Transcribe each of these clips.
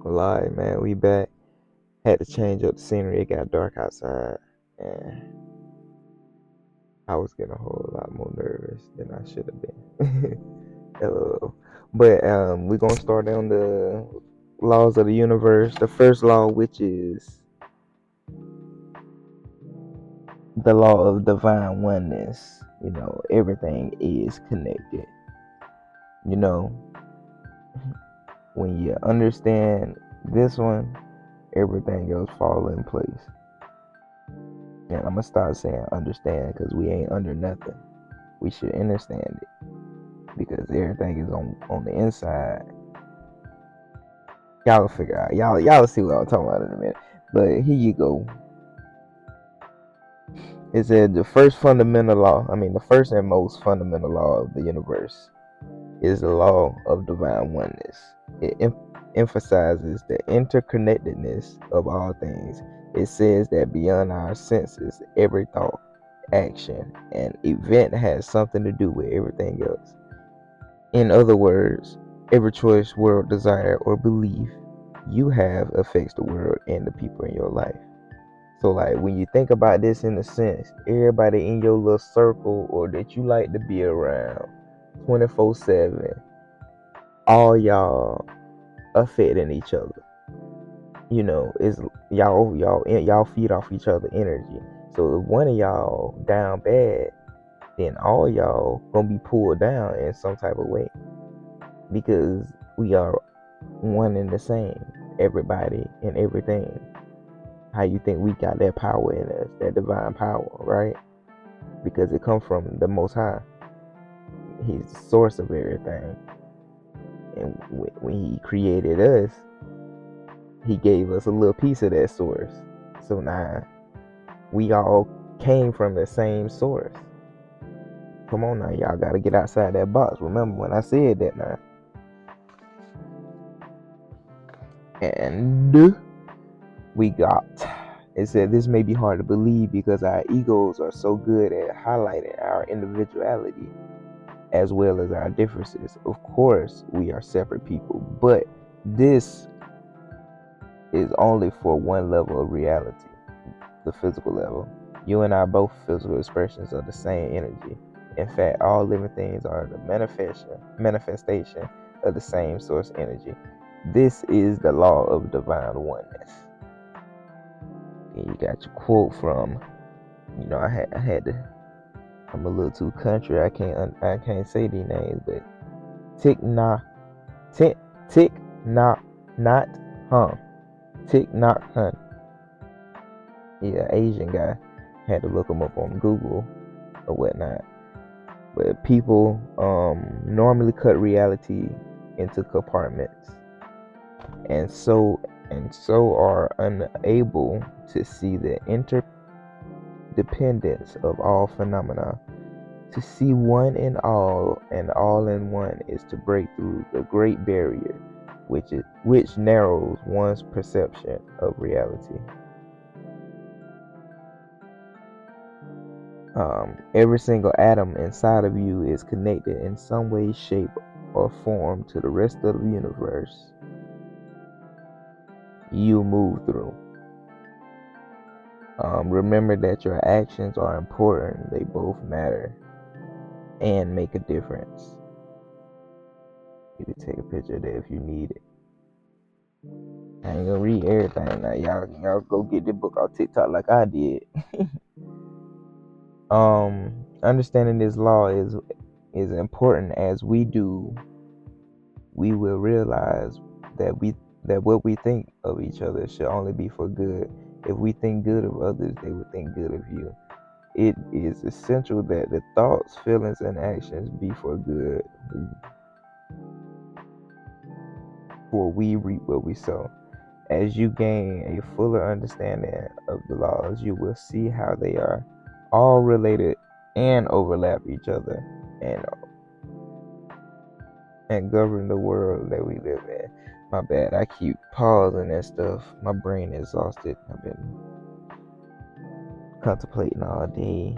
Lie, man, we back. Had to change up the scenery. It got dark outside, and I was getting a whole lot more nervous than I should have been. But we're gonna start on the laws of the universe. The first law, which is the law of divine oneness. Everything is connected. You know, when you understand this one, everything else fall in place. And I'm gonna start saying understand because we ain't under nothing. We should understand it because everything is on the inside. Y'all will figure out. Y'all see what I'm talking about in a minute. But here you go. It said the first fundamental law. The first and most fundamental law of the universe is the law of divine oneness. It emphasizes the interconnectedness of all things. It says that beyond our senses, every thought, action, and event has something to do with everything else. In other words, every choice, word, desire, or belief you have affects the world and the people in your life. So, like, when you think about this in a sense, everybody in your little circle or that you like to be around 24/7, all y'all affecting each other. It's y'all feed off each other energy. So if one of y'all down bad, then all y'all gonna be pulled down in some type of way because we are one and the same. Everybody and everything. How you think we got that power in us, that divine power, right? Because it comes from the Most High. He's the source of everything. And when He created us, He gave us a little piece of that source. So now we all came from the same source. Come on now, y'all gotta get outside that box. Remember when I said that now. And we got, it said this may be hard to believe because our egos are so good at highlighting our individuality as well as our differences. Of course, we are separate people, but this is only for one level of reality, the physical level. You and I are both physical expressions of the same energy. In fact, all living things are the manifestation of the same source energy. This is the law of divine oneness. And you got your quote from, I had to. I'm a little too country. I can't say these names, but Thich Nhat Hanh. Yeah, Asian guy. Had to look him up on Google or whatnot. But people normally cut reality into compartments, and so are unable to see the interdependence of all phenomena. To see one in all and all in one is to break through the great barrier, which narrows one's perception of reality. Every single atom inside of you is connected in some way, shape, or form to the rest of the universe you move through. Remember that your actions are important. They both matter and make a difference. You can take a picture of that if you need it. I ain't gonna read everything now. Y'all go get the book on TikTok like I did. Understanding this law is important. As we do, we will realize that what we think of each other should only be for good. If we think good of others, they would think good of you. It is essential that the thoughts, feelings, and actions be for good. For we reap what we sow. As you gain a fuller understanding of the laws, you will see how they are all related and overlap each other and govern the world that we live in. My bad, I keep pausing and stuff. My brain is exhausted. I've been contemplating all day.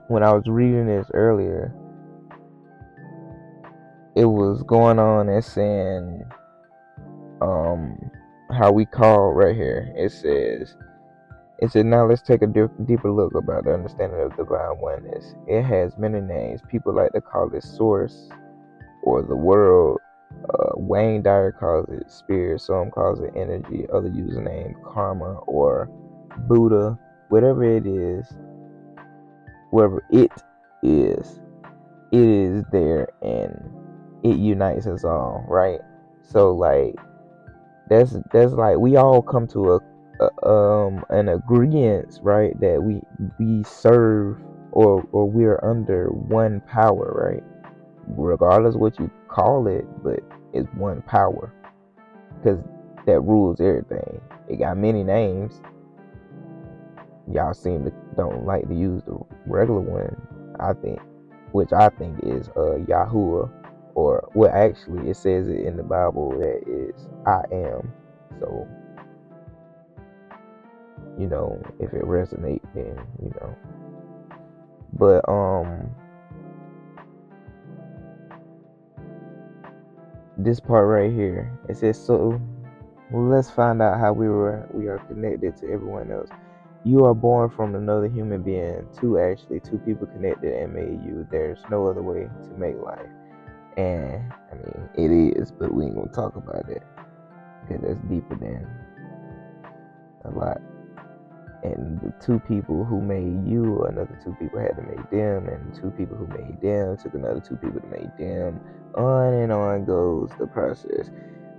When I was reading this earlier, it was going on and saying how we call right here. It said, now let's take a deeper look about the understanding of divine oneness. It has many names. People like to call it source or the world. Wayne Dyer calls it spirit. Some calls it energy. Other use the name karma or Buddha. Whatever it is, wherever it is there, and it unites us all, right? So like that's like we all come to an agreement, right, that we serve or we're under one power, right? Regardless what you call it, but it's one power because that rules everything. It got many names. Y'all seem to don't like to use the regular one, I think, which I think is Yahuwah, or well, actually it says it in the Bible that is I am. So if it resonates, then but this part right here, it says, so let's find out how we are connected to everyone else. You are born from another human being, two people connected and made you. There's no other way to make life. And I mean, it is, but we ain't gonna talk about it because that's deeper than a lot. And the two people who made you, another two people had to make them, and the two people who made them took another two people to make them. On and on goes the process.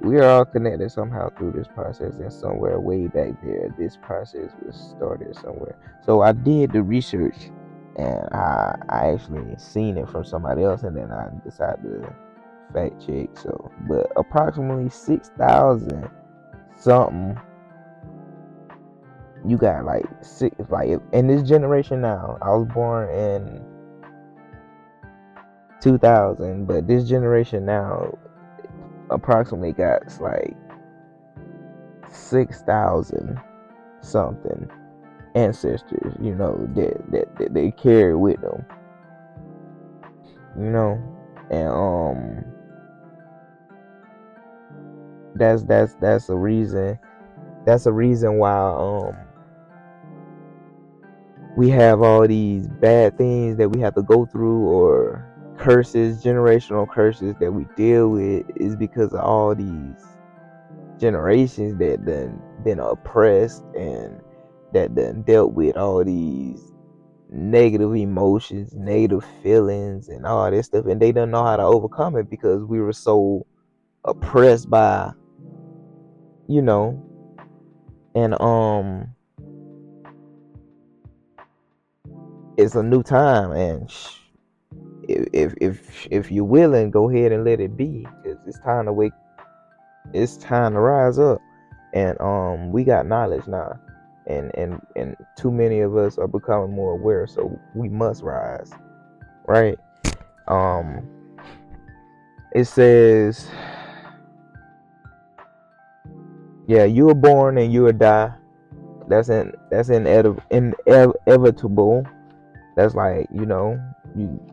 We are all connected somehow through this process, and somewhere way back there, this process was started somewhere. So I did the research, and I actually seen it from somebody else, and then I decided to fact check. So, but approximately 6,000 something. You got like six, like in this generation now. I was born in 2000, but this generation now approximately got like 6,000 something ancestors, that they carry with them, and that's a reason. That's a reason why we have all these bad things that we have to go through, or curses, generational curses that we deal with, is because of all these generations that done been oppressed and that done dealt with all these negative emotions, negative feelings, and all this stuff, and they don't know how to overcome it because we were so oppressed by, and it's a new time, and if you're willing, go ahead and let it be, because it's time to wake. It's time to rise up, and we got knowledge now, and too many of us are becoming more aware, so we must rise, right? It says, yeah, you were born and you will die. That's inevitable. That's like,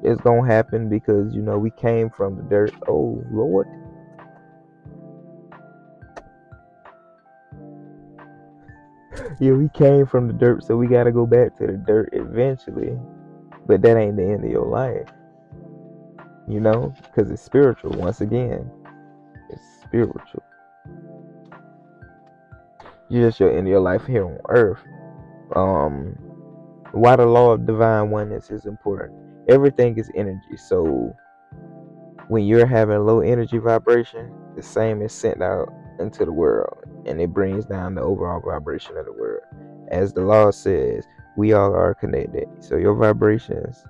it's gonna happen because we came from the dirt. Oh Lord. Yeah, we came from the dirt, so we gotta go back to the dirt eventually. But that ain't the end of your life, because it's spiritual. Once again, it's spiritual. You're just your end of your life here on earth. Why the law of divine oneness is important. Everything is energy, so when you're having low energy vibration, the same is sent out into the world, and it brings down the overall vibration of the world. As the law says, we all are connected, so your vibrations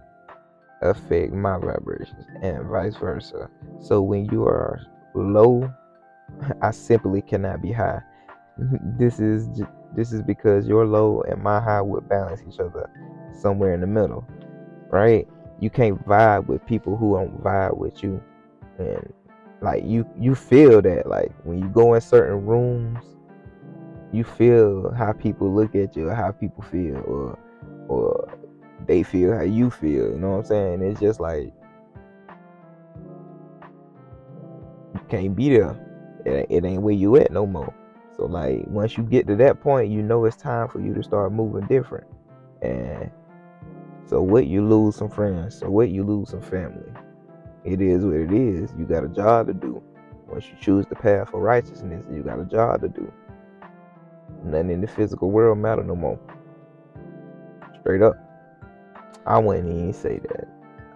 affect my vibrations and vice versa. So when you are low, I simply cannot be high. this is because your low and my high would balance each other somewhere in the middle, right? You can't vibe with people who don't vibe with you, and like you feel that, like when you go in certain rooms, you feel how people look at you, or how people feel, or they feel how you feel. You know what I'm saying? It's just like can't be there. It ain't where you at no more. So like once you get to that point, you know it's time for you to start moving different. And so what, you lose some friends, so what, you lose some family. It is what it is. You got a job to do. Once you choose the path of righteousness, you got a job to do. Nothing in the physical world matter no more. Straight up. I wouldn't even say that.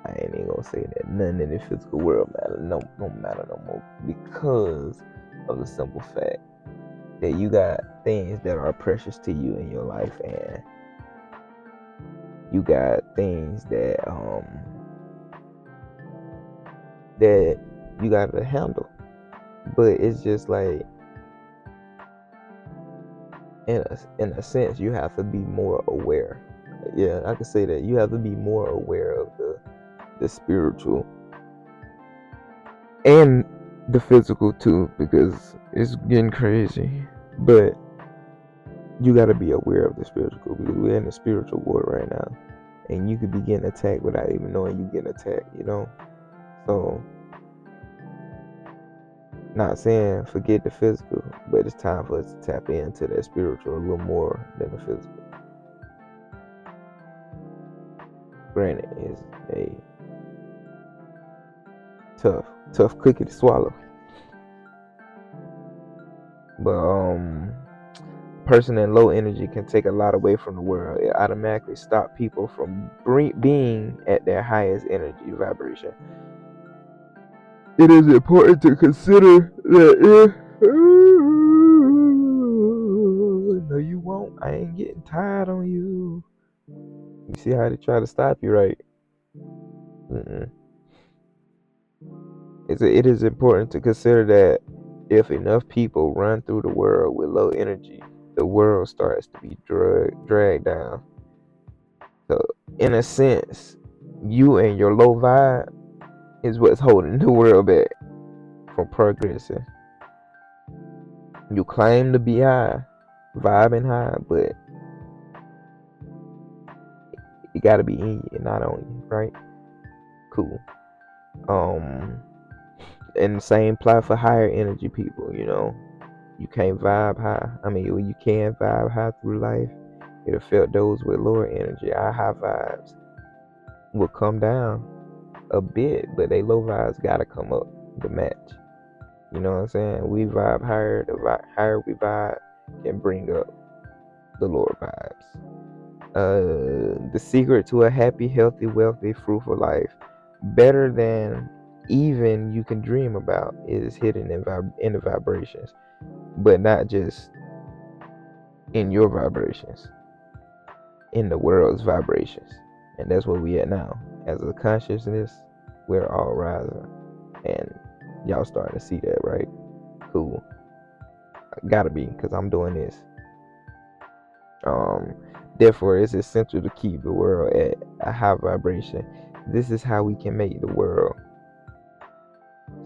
I ain't even gonna say that. Nothing in the physical world matter no matter no more, because of the simple fact that you got things that are precious to you in your life, and you got things that that you gotta handle. But it's just like, in a sense, you have to be more aware. Yeah, I could say that you have to be more aware of the spiritual and the physical too, because it's getting crazy. But you got to be aware of the spiritual, because we're in a spiritual war right now, and you could be getting attacked without even knowing you getting attacked, you know. So, not saying forget the physical, but it's time for us to tap into that spiritual a little more than the physical. Granted, it's a tough cookie to swallow, but person in low energy can take a lot away from the world. It automatically stops people from being at their highest energy vibration. It is important to consider that no, you won't. I ain't getting tired on you. You see how they try to stop you, right? It is important to consider that if enough people run through the world with low energy, the world starts to be dragged down. So, in a sense, you and your low vibe is what's holding the world back from progressing. You claim to be high, vibing high, but it gotta be in you, not on you, right? Cool. And the same apply for higher energy people, you know. You can't vibe high. I mean, you can vibe high through life. It affect those with lower energy. Our high vibes will come down a bit, but they low vibes gotta come up to match. You know what I'm saying? We vibe higher. The higher we vibe can bring up the lower vibes. The secret to a happy, healthy, wealthy, fruitful life, better than even you can dream about, is hidden in the vibrations, but not just in your vibrations, in the world's vibrations. And that's where we at now. As a consciousness, we're all rising, and y'all starting to see that, right? Cool. Gotta be, because I'm doing this. Therefore, it's essential to keep the world at a high vibration. This is how we can make the world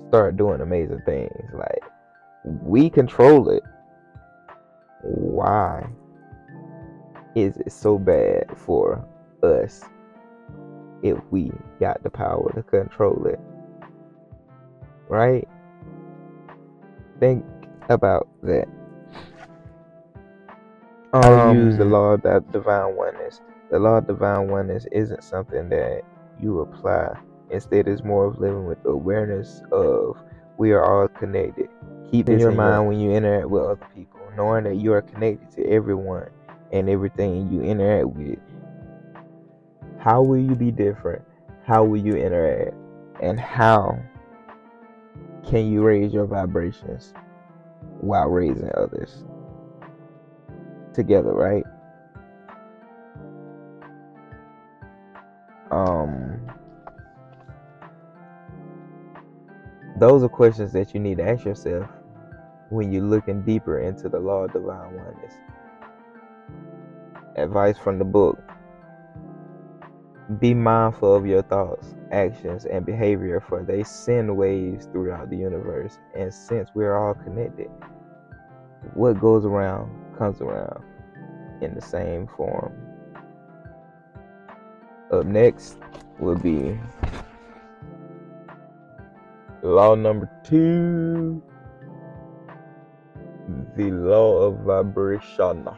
start doing amazing things. Like, we control it. Why is it so bad for us if we got the power to control it? Right? Think about that. I use the law of that divine oneness. The law of divine oneness isn't something that you apply. Instead, it's more of living with the awareness of we are all connected. Keep this in your mind when you interact with other people, knowing that you are connected to everyone and everything you interact with. How will you be different? How will you interact? And how can you raise your vibrations while raising others together, right? Those are questions that you need to ask yourself when you're looking deeper into the law of divine oneness. Advice from the book: be mindful of your thoughts, actions, and behavior, for they send waves throughout the universe. And since we're all connected, what goes around comes around in the same form. Up next will be Law number 2, the law of vibration.